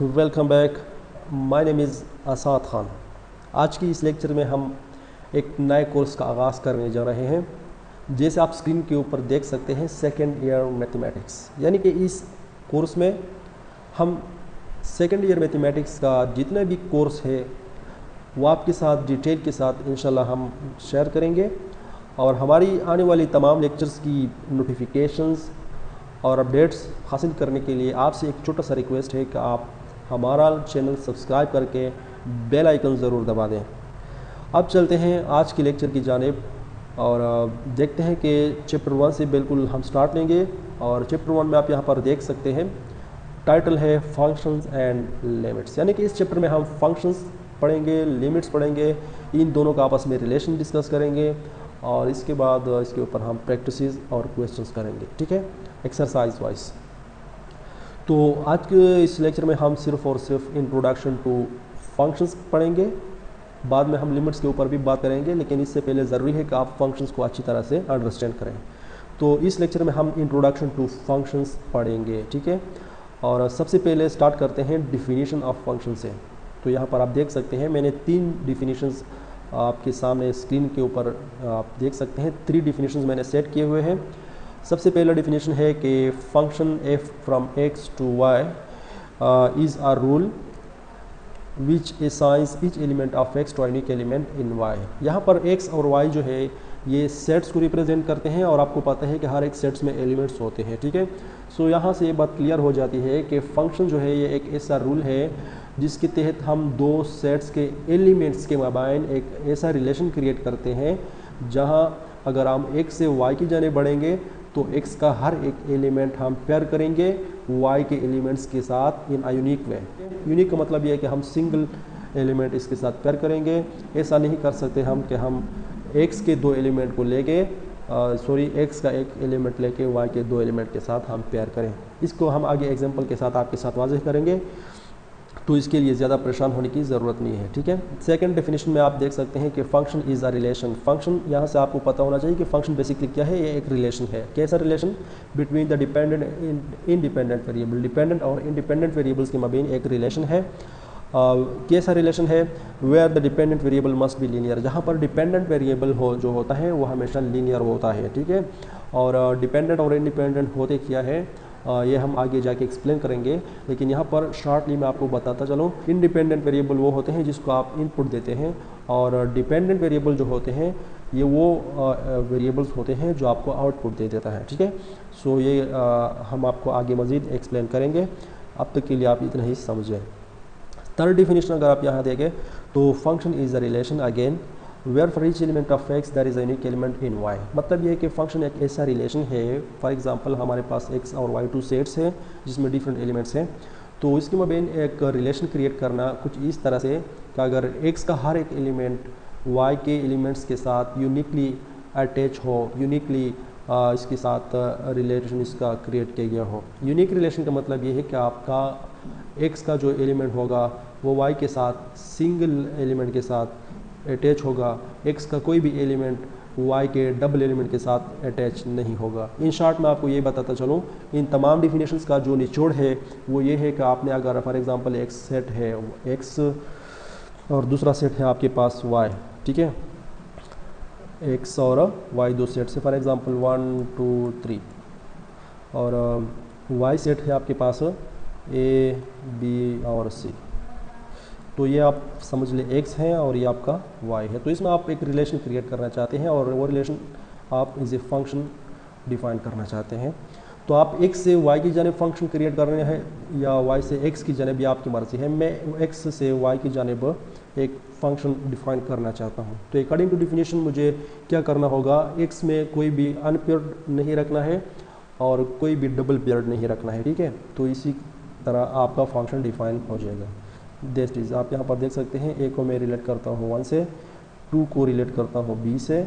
Welcome back. My name is Asad Khan. आज की इस लेक्चर में हम एक नए कोर्स का आगाज़ करने जा रहे हैं। जैसे आप स्क्रीन के ऊपर देख सकते हैं, सेकेंड ईयर मैथमेटिक्स, यानी कि इस कोर्स में हम सेकेंड ईयर मैथमेटिक्स का जितने भी कोर्स है वो आपके साथ डिटेल के साथ इंशाल्लाह हम शेयर करेंगे। और हमारी आने वाली तमाम लेक्चर्स की नोटिफिकेशंस और अपडेट्स हासिल करने के लिए आपसे एक छोटा सा रिक्वेस्ट है कि आप हमारा चैनल सब्सक्राइब करके बेल आइकन ज़रूर दबा दें। अब चलते हैं आज की लेक्चर की जानिब और देखते हैं कि चैप्टर 1 से बिल्कुल हम स्टार्ट लेंगे। और चैप्टर 1 में आप यहाँ पर देख सकते हैं, टाइटल है फंक्शंस एंड लिमिट्स, यानी कि इस चैप्टर में हम फंक्शंस पढ़ेंगे, लिमिट्स पढ़ेंगे, इन दोनों का आपस में रिलेशन डिस्कस करेंगे और इसके बाद इसके ऊपर हम प्रैक्टिसेस और क्वेश्चंस करेंगे, ठीक है, एक्सरसाइज वाइज। तो आज के इस लेक्चर में हम सिर्फ और सिर्फ इंट्रोडक्शन टू फंक्शंस पढ़ेंगे, बाद में हम लिमिट्स के ऊपर भी बात करेंगे, लेकिन इससे पहले ज़रूरी है कि आप फंक्शंस को अच्छी तरह से अंडरस्टैंड करें। तो इस लेक्चर में हम इंट्रोडक्शन टू फंक्शंस पढ़ेंगे, ठीक है। और सबसे पहले स्टार्ट करते हैं डिफिनीशन ऑफ फंक्शन से। तो यहाँ पर आप देख सकते हैं, मैंने 3 डिफिनीशंस आपके सामने स्क्रीन के ऊपर आप देख सकते हैं। 3 डिफिनीशंस मैंने सेट किए हुए हैं। सबसे पहला डिफिनीशन है कि function F from X to Y is a rule which assigns each element of X to unique element in Y. यहाँ पर एक्स और वाई जो है ये सेट्स को रिप्रेजेंट करते हैं और आपको पता है कि हर एक सेट्स में एलिमेंट्स होते हैं, ठीक है। सो यहाँ से ये बात क्लियर हो जाती है कि फंक्शन जो है ये एक ऐसा रूल है जिसके तहत हम 2 सेट्स के एलिमेंट्स के माबैन एक ऐसा रिलेशन क्रिएट करते हैं जहाँ अगर हम x से y की जाने बढ़ेंगे तो x का हर एक एलिमेंट हम पेयर करेंगे y के एलिमेंट्स के साथ इन अ यूनिक वे। यूनिक का मतलब ये है कि हम सिंगल एलिमेंट इसके साथ पेयर करेंगे। ऐसा नहीं कर सकते हम कि हम x के 2 एलिमेंट को लेके x का एक एलिमेंट लेके y के 2 एलिमेंट के साथ हम पेयर करें। इसको हम आगे एग्जांपल के साथ आपके साथ वाज़ेह करेंगे, तो इसके लिए ज़्यादा परेशान होने की ज़रूरत नहीं है, ठीक है। सेकंड डेफिनेशन में आप देख सकते हैं कि function is a relation. Function यहाँ से आपको पता होना चाहिए कि फंक्शन बेसिकली क्या है, ये एक रिलेशन है। कैसा relation? Between the dependent independent variable. Dependent और इंडिपेंडेंट वेरिएबल्स के माबैन एक रिलेशन है। कैसा रिलेशन है? Where the dependent variable must be linear. जहाँ पर डिपेंडेंट वेरिएबल हो जो होता है वो हमेशा लीनियर होता है, ठीक है। और डिपेंडेंट और इंडिपेंडेंट होते क्या है ये हम आगे जाके एक्सप्लेन करेंगे, लेकिन यहाँ पर शॉर्टली मैं आपको बताता चलूँ। इंडिपेंडेंट वेरिएबल वो होते हैं जिसको आप इनपुट देते हैं और डिपेंडेंट वेरिएबल जो होते हैं ये वो वेरिएबल्स होते हैं जो आपको आउटपुट दे देता है, ठीक है। सो ये हम आपको आगे मज़ीद एक्सप्लेन करेंगे, अब तक के लिए आप इतना ही समझें। थर्ड डिफिनीशन अगर आप यहाँ देखें तो function is a relation again where for each element of X there is a unique element in Y. मतलब ये है कि फंक्शन एक ऐसा रिलेशन है, फॉर एग्जांपल हमारे पास एक्स और वाई 2 सेट्स हैं जिसमें डिफरेंट एलिमेंट्स हैं, तो इसके माबैन एक रिलेशन क्रिएट करना कुछ इस तरह से कि अगर एक्स का हर एक एलिमेंट वाई के एलिमेंट्स के साथ यूनिकली अटैच हो, यूनिकली इसके साथ रिलेशन इसका क्रिएट किया गया हो। यूनिक रिलेशन का मतलब ये है कि आपका एक्स का जो एलिमेंट होगा वो वाई के साथ सिंगल एलिमेंट के साथ अटैच होगा, एक्स का कोई भी एलिमेंट वाई के डबल एलिमेंट के साथ अटैच नहीं होगा। इन शॉर्ट मैं आपको ये बताता चलूँ, इन तमाम डिफिनेशंस का जो निचोड़ है वो ये है कि आपने अगर फॉर एग्जांपल एक सेट है एक्स और दूसरा सेट है आपके पास वाई, ठीक है, एक्स और वाई 2 सेट से फॉर एग्जांपल 1 2 3 और वाई सेट है आपके पास ए बी और सी, तो ये आप समझ ले x है और ये आपका y है। तो इसमें आप एक रिलेशन क्रिएट करना चाहते हैं और वो रिलेशन आप इज ए फंक्शन डिफाइन करना चाहते हैं। तो आप x से y की जानिब फंक्शन क्रिएट कर रहे हैं या y से x की जानिब, ये आपकी मर्ज़ी है। मैं x से y की जानिब एक फंक्शन डिफाइन करना चाहता हूँ। तो अकॉर्डिंग टू डिफिनीशन मुझे क्या करना होगा, x में कोई भी अनपेयर्ड नहीं रखना है और कोई भी डबल पेयर्ड नहीं रखना है, ठीक है। तो इसी तरह आपका फंक्शन डिफाइन हो जाएगा। दैट इज़ आप यहाँ पर देख सकते हैं, ए को मैं रिलेट करता हूँ 1 से, 2 को रिलेट करता हूँ b से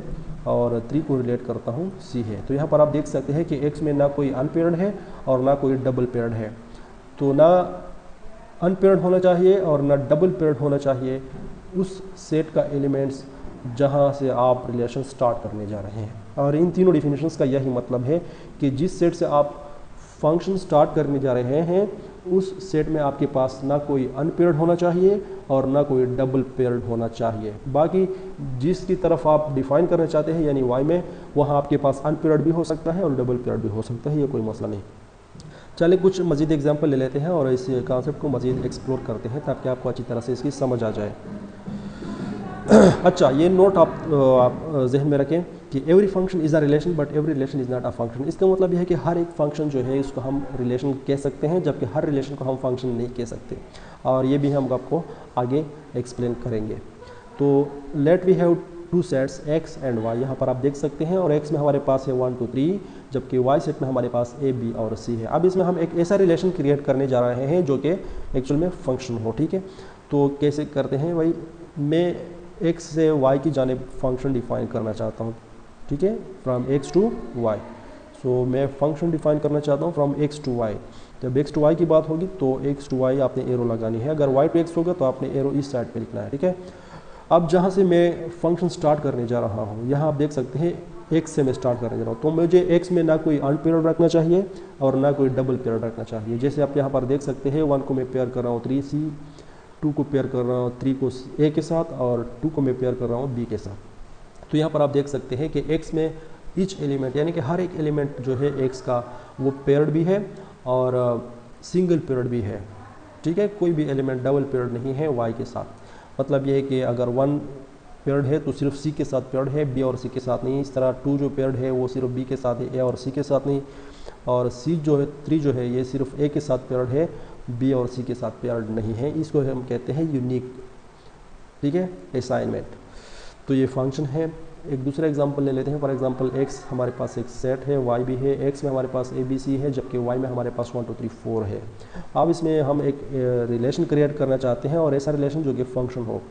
और 3 को रिलेट करता हूँ c है। तो यहाँ पर आप देख सकते हैं कि x में ना कोई अनपेयर्ड है और ना कोई डबल पेयर्ड है। तो ना अनपेयर्ड होना चाहिए और ना डबल पेयर्ड होना चाहिए उस सेट का एलिमेंट्स जहाँ से आप रिलेशन स्टार्ट करने जा रहे हैं। और इन तीनों डिफिनेशंस का यही मतलब है कि जिस सेट से आप फंक्शन स्टार्ट करने जा रहे हैं उस सेट में आपके पास ना कोई अनपेयर्ड होना चाहिए और ना कोई डबल पेयर्ड होना चाहिए। बाकी जिसकी तरफ आप डिफाइन करना चाहते हैं यानी वाई में, वहाँ आपके पास अनपेयर्ड भी हो सकता है और डबल पेयर्ड भी हो सकता है, ये कोई मसला नहीं। चलिए कुछ मज़ीद एग्जांपल ले लेते हैं और इस कॉन्सेप्ट को मज़ीद एक्सप्लोर करते हैं ताकि आपको अच्छी तरह से इसकी समझ आ जाए। अच्छा, ये नोट आप जहन में रखें कि every function is a relation but every relation is not a function. इसका मतलब यह है कि हर एक फंक्शन जो है इसको हम रिलेशन कह सकते हैं, जबकि हर रिलेशन को हम फंक्शन नहीं कह सकते, और ये भी हम आपको आगे एक्सप्लेन करेंगे। तो let we have two sets x and y। यहाँ पर आप देख सकते हैं, और x में हमारे पास है 1 2 3, जबकि y सेट में हमारे पास a b और c है। अब इसमें हम एक ऐसा रिलेशन क्रिएट करने जा रहे हैं जो कि एक्चुअल में फंक्शन हो, ठीक है। तो कैसे करते हैं भाई, मैं x से y की जानिब फंक्शन डिफाइन करना चाहता हूँ, ठीक है, फ्रॉम x टू y। सो मैं फंक्शन डिफाइन करना चाहता हूँ फ्रॉम x टू y। जब x टू y की बात होगी तो x टू y आपने एरो लगानी है, अगर y टू x होगा तो आपने एरो इस साइड पे लिखना है, ठीक है। अब जहाँ से मैं फंक्शन स्टार्ट करने जा रहा हूँ, यहाँ आप देख सकते हैं x से मैं स्टार्ट करने जा रहा हूँ, तो मुझे x में ना कोई अनपेयर्ड रखना चाहिए और ना कोई डबल पेयर्ड रखना चाहिए। जैसे आप यहाँ पर देख सकते हैं 1 को मैं पेयर कर रहा हूँ 3c, 2 को पेयर कर रहा हूँ 3 को a के साथ, और 2 को मैं पेयर कर रहा हूँ b के साथ। तो यहाँ पर आप देख सकते हैं कि x में ईच एलिमेंट यानी कि हर एक एलिमेंट जो है x का वो पेयर्ड भी है और सिंगल पेयर्ड भी है, ठीक है। कोई भी एलिमेंट डबल पेयर्ड नहीं है y के साथ। मतलब ये है कि अगर 1 पेयर्ड है तो सिर्फ c के साथ पेयर्ड है, b और c के साथ नहीं। इस तरह 2 जो पेयर्ड है वो सिर्फ b के साथ है, a और c के साथ नहीं। और c जो है 3 जो है ये सिर्फ a के साथ पेयर्ड है, b और c के साथ पेयर्ड नहीं है। इसको हम कहते हैं यूनिक, ठीक है, असाइनमेंट। तो ये फंक्शन है। एक दूसरा एग्जांपल ले लेते हैं। फॉर एग्जांपल x हमारे पास एक सेट है, y भी है, x में हमारे पास a b c है, जबकि y में हमारे पास 1 2 3 4 है। अब इसमें हम एक रिलेशन क्रिएट करना चाहते हैं और ऐसा रिलेशन जो कि फंक्शन हो।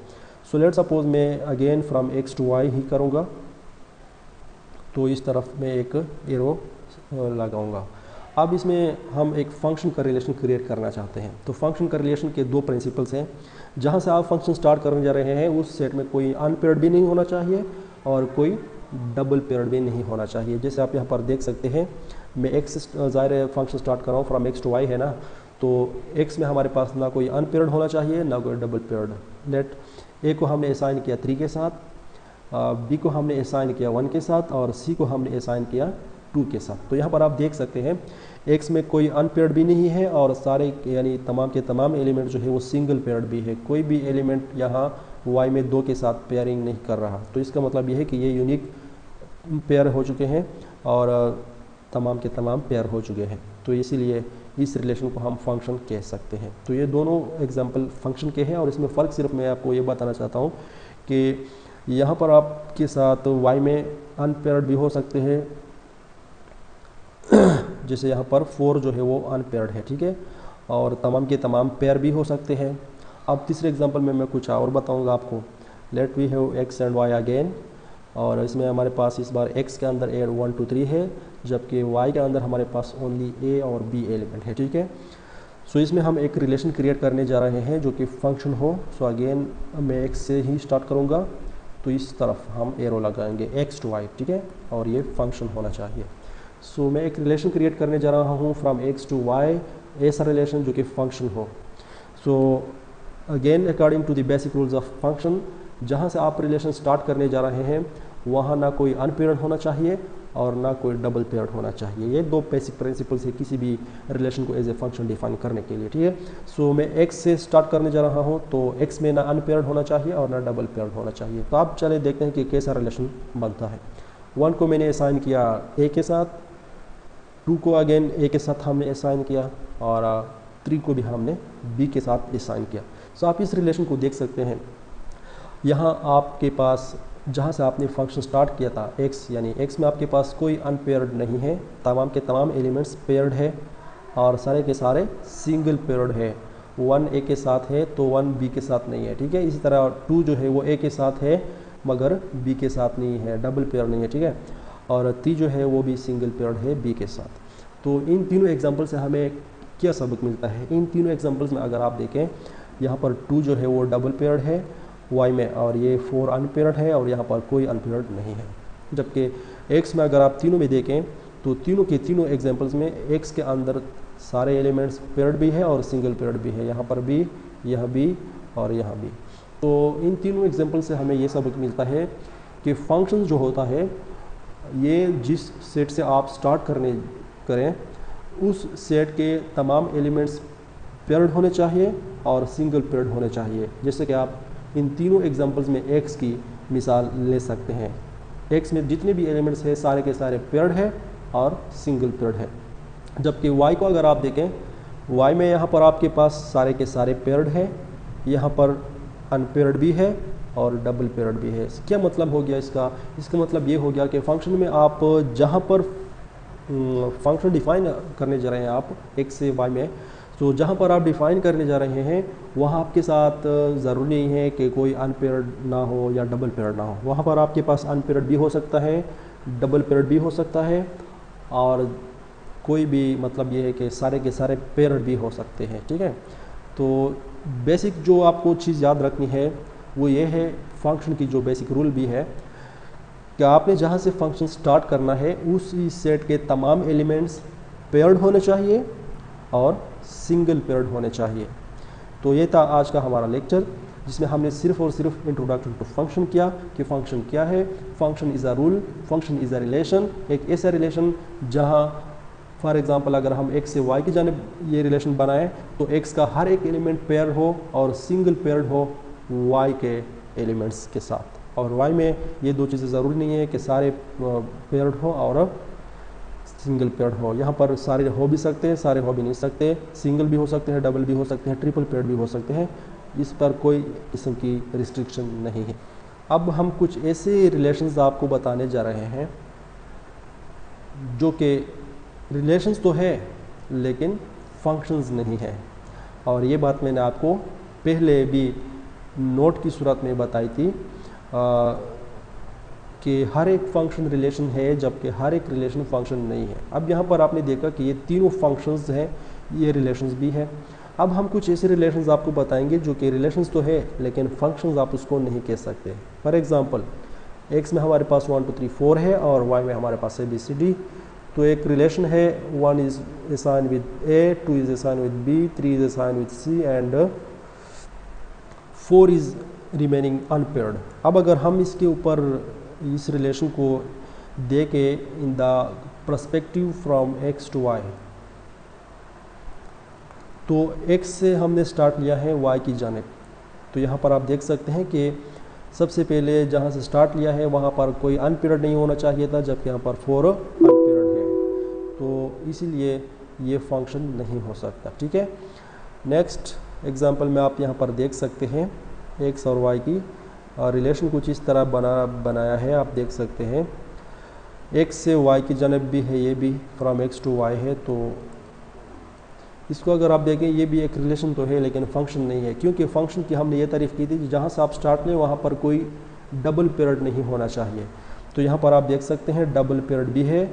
सो लेट सपोज मैं again from x to y ही करूँगा, तो इस तरफ मैं एक एरो लगाऊंगा। अब इसमें हम एक फंक्शन का रिलेशन क्रिएट करना चाहते हैं। तो फंक्शन का रिलेशन के दो प्रिंसिपल्स हैं। जहाँ से आप फंक्शन स्टार्ट करने जा रहे हैं उस सेट में कोई अनपेयर्ड भी नहीं होना चाहिए और कोई डबल पेयर्ड भी नहीं होना चाहिए। जैसे आप यहाँ पर देख सकते हैं, मैं x ज़ाहिर फंक्शन स्टार्ट कर रहा हूँ फ्रॉम x टू y है ना, तो x में हमारे पास ना कोई अनपेयर्ड होना चाहिए ना कोई डबल पेयर्ड। लेट a को हमने असाइन किया 3 के साथ, b को हमने असाइन किया 1 के साथ और c को हमने असाइन किया 2 के साथ। तो यहाँ पर आप देख सकते हैं x में कोई अनपेयर्ड भी नहीं है और सारे यानी तमाम के तमाम एलिमेंट जो है वो सिंगल पेयर्ड भी है। कोई भी एलिमेंट यहाँ y में 2 के साथ पेयरिंग नहीं कर रहा। तो इसका मतलब ये है कि ये यूनिक पेयर हो चुके हैं और तमाम के तमाम पेयर हो चुके हैं। तो इसीलिए इस रिलेशन को हम फंक्शन कह सकते हैं। तो ये दोनों एग्जांपल फंक्शन के हैं और इसमें फ़र्क सिर्फ मैं आपको ये बताना चाहता हूँ कि यहाँ पर आपके साथ y में अनपेयर्ड भी हो सकते हैं, जैसे यहाँ पर 4 जो है वो अनपेयर्ड है, ठीक है, और तमाम के तमाम पेयर भी हो सकते हैं। अब तीसरे एग्जांपल में मैं कुछ और बताऊंगा आपको। Let we have x and y again, और इसमें हमारे पास इस बार x के अंदर 1 2 3 है, जबकि y के अंदर हमारे पास ओनली a और b एलिमेंट है, ठीक है। सो इसमें हम एक रिलेशन क्रिएट करने जा रहे हैं जो कि फंक्शन हो। सो अगेन मैं x से ही स्टार्ट करूँगा, तो इस तरफ हम एरो लगाएंगे x टू y, ठीक है, और ये फंक्शन होना चाहिए। सो मैं एक रिलेशन क्रिएट करने जा रहा हूँ फ्रॉम x टू y, ऐसा रिलेशन जो कि फंक्शन हो। So again according to the basic rules of function, जहाँ से आप रिलेशन स्टार्ट करने जा रहे हैं वहाँ ना कोई अनपेयर्ड होना चाहिए और ना कोई डबल पेयर्ड होना चाहिए। ये दो बेसिक प्रिंसिपल्स है किसी भी रिलेशन को एज ए फंक्शन डिफाइन करने के लिए, ठीक है। सो मैं x से स्टार्ट करने जा रहा हूँ, तो x में ना अनपेयर्ड होना चाहिए और ना डबल पेयर्ड होना चाहिए। तो आप चले देखते हैं कि कैसा रिलेशन बनता है। 1 को मैंने असाइन किया a के साथ, 2 को अगेन a के साथ हमने असाइन किया और 3 को भी हमने b के साथ असाइन किया। सो आप इस रिलेशन को देख सकते हैं। यहाँ आपके पास जहाँ से आपने फंक्शन स्टार्ट किया था x, यानी x में आपके पास कोई अनपेयर्ड नहीं है, तमाम के तमाम एलिमेंट्स पेयर्ड है और सारे के सारे सिंगल पेयर्ड है। 1 a के साथ है तो 1 b के साथ नहीं है, ठीक है। इसी तरह 2 जो है वो a के साथ है मगर b के साथ नहीं है, डबल पेयर नहीं है, ठीक है। और 3 जो है वो भी सिंगल पेयर्ड है b के साथ। तो इन तीनों एग्जाम्पल से हमें क्या सबक मिलता है? इन तीनों एग्जाम्पल्स में अगर आप देखें, यहाँ पर 2 जो है वो डबल पेयर्ड है y में और ये 4 अनपेयर्ड है और यहाँ पर कोई अनपेयर्ड नहीं है। जबकि x में अगर आप तीनों में देखें तो तीनों के तीनों एग्जांपल्स में एक्स के अंदर सारे एलिमेंट्स पेयर्ड भी है और सिंगल पेयर्ड भी है, यहाँ पर भी, यह भी और यहाँ भी। तो इन तीनों एग्जांपल से हमें ये सबक मिलता है कि फंक्शन जो होता है ये जिस सेट से आप स्टार्ट करें उस सेट के तमाम एलिमेंट्स पेयर्ड होने चाहिए और सिंगल पेयर्ड होने चाहिए। जैसे कि आप इन तीनों एग्जांपल्स में एक्स की मिसाल ले सकते हैं। एक्स में जितने भी एलिमेंट्स हैं सारे के सारे पेयर्ड है और सिंगल पेयर्ड है। जबकि वाई को अगर आप देखें, वाई में यहाँ पर आपके पास सारे के सारे पेयर्ड है, यहाँ पर अनपेयर्ड भी है और डबल पेयर्ड भी है। क्या मतलब हो गया इसका मतलब ये हो गया कि फंक्शन में आप जहाँ पर फंक्शन डिफाइन करने जा रहे हैं आप एक्स से वाई में, तो जहाँ पर आप डिफाइन करने जा रहे हैं वहाँ आपके साथ ज़रूरी नहीं है कि कोई अनपेयर्ड ना हो या डबल पेयर्ड ना हो। वहाँ पर आपके पास अनपेयर्ड भी हो सकता है, डबल पेयर्ड भी हो सकता है और कोई भी मतलब ये है कि सारे के सारे पेयर्ड भी हो सकते हैं। ठीक है, तो बेसिक जो आपको चीज़ याद रखनी है वो ये है, फंक्शन की जो बेसिक रूल भी है कि आपने जहाँ से फंक्शन स्टार्ट करना है उसी सेट के तमाम एलिमेंट्स पेयर्ड होने चाहिए और सिंगल पेयर्ड होने चाहिए। तो ये था आज का हमारा लेक्चर, जिसमें हमने सिर्फ और सिर्फ इंट्रोडक्शन टू फंक्शन किया कि फंक्शन क्या है। Function is a rule, function is a relation, एक ऐसा रिलेशन जहाँ फॉर एग्जांपल अगर हम एक्स से वाई की जानिब ये रिलेशन बनाएं तो एक्स का हर एक एलिमेंट पेयर हो और सिंगल पेयर्ड हो वाई के एलिमेंट्स के साथ। और वाई में ये दो चीज़ें ज़रूरी नहीं है कि सारे पेयर्ड हो और सिंगल पेयर्ड हो। यहाँ पर सारे हो भी सकते हैं, सारे हो भी नहीं सकते, सिंगल भी हो सकते हैं, डबल भी हो सकते हैं, ट्रिपल पेयर्ड भी हो सकते हैं। इस पर कोई किस्म की रिस्ट्रिक्शन नहीं है। अब हम कुछ ऐसे रिलेशंस आपको बताने जा रहे हैं जो कि रिलेशंस तो है लेकिन फंक्शंस नहीं है। और ये बात मैंने आपको पहले भी नोट की सूरत में बताई थी कि हर एक फंक्शन रिलेशन है जबकि हर एक रिलेशन फंक्शन नहीं है। अब यहाँ पर आपने देखा कि ये तीनों फंक्शंस हैं, ये रिलेशंस भी है। अब हम कुछ ऐसे रिलेशंस आपको बताएंगे जो कि रिलेशंस तो है लेकिन फंक्शंस आप उसको नहीं कह सकते। फॉर एग्जांपल एक्स में हमारे पास 1 2 3 4 है और वाई में हमारे पास है ABCD। तो एक रिलेशन है 1 is assign with A, 2 is assign with B, 3 is assign with C and 4 is remaining unpaired. अब अगर हम इसके ऊपर इस रिलेशन को देके in the perspective from X to Y, तो X से हमने स्टार्ट लिया है Y की जानिब। तो यहाँ पर आप देख सकते हैं कि सबसे पहले जहाँ से स्टार्ट लिया है वहाँ पर कोई अनपेयर्ड नहीं होना चाहिए था, जबकि यहाँ पर 4 अनपेयर्ड है, तो इसीलिए ये फंक्शन नहीं हो सकता। ठीक है, नेक्स्ट एग्जांपल में आप यहाँ पर देख सकते हैं एक्स और वाई की रिलेशन कुछ इस तरह बनाया है। आप देख सकते हैं एक्स से वाई की जानिब भी है, ये भी फ्रॉम एक्स टू वाई है। तो इसको अगर आप देखें ये भी एक रिलेशन तो है लेकिन फंक्शन नहीं है, क्योंकि फंक्शन की हमने ये तारीफ़ की थी कि जहाँ से आप स्टार्ट लें वहाँ पर कोई डबल पेयर्ड नहीं होना चाहिए। तो यहाँ पर आप देख सकते हैं डबल पेयर्ड भी है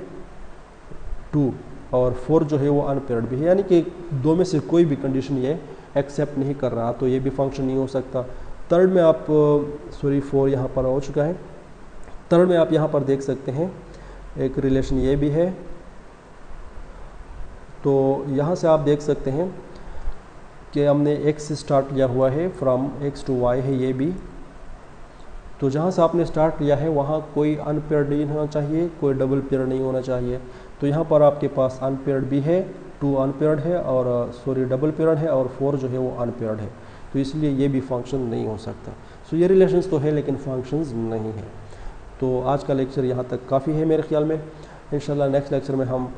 2 और 4 जो है वो अनपेयर्ड भी है, यानी कि दो में से कोई भी कंडीशन ये एक्सेप्ट नहीं कर रहा, तो ये भी फंक्शन नहीं हो सकता। थर्ड में आप 4 यहाँ पर हो चुका है। थर्ड में आप यहाँ पर देख सकते हैं एक रिलेशन ये भी है। तो यहाँ से आप देख सकते हैं कि हमने एक्स से स्टार्ट लिया हुआ है, फ्रॉम एक्स टू वाई है ये भी। तो जहाँ से आपने स्टार्ट लिया है वहाँ कोई अनपेयर्ड नहीं होना चाहिए, कोई डबल पेयर्ड नहीं होना चाहिए। तो यहाँ पर आपके पास अनपेयर्ड भी है, 2 अनपेयर्ड है और डबल पेयर्ड है और 4 जो है वो अनपेयर्ड है, तो इसलिए ये भी फंक्शन नहीं हो सकता। सो ये रिलेशंस तो है लेकिन फंक्शंस नहीं है। तो आज का लेक्चर यहाँ तक काफ़ी है मेरे ख्याल में। इंशाल्लाह नेक्स्ट लेक्चर में हम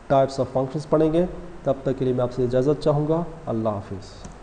टाइप्स ऑफ फंक्शंस पढ़ेंगे। तब तक के लिए मैं आपसे इजाज़त चाहूँगा। अल्लाह हाफिज़।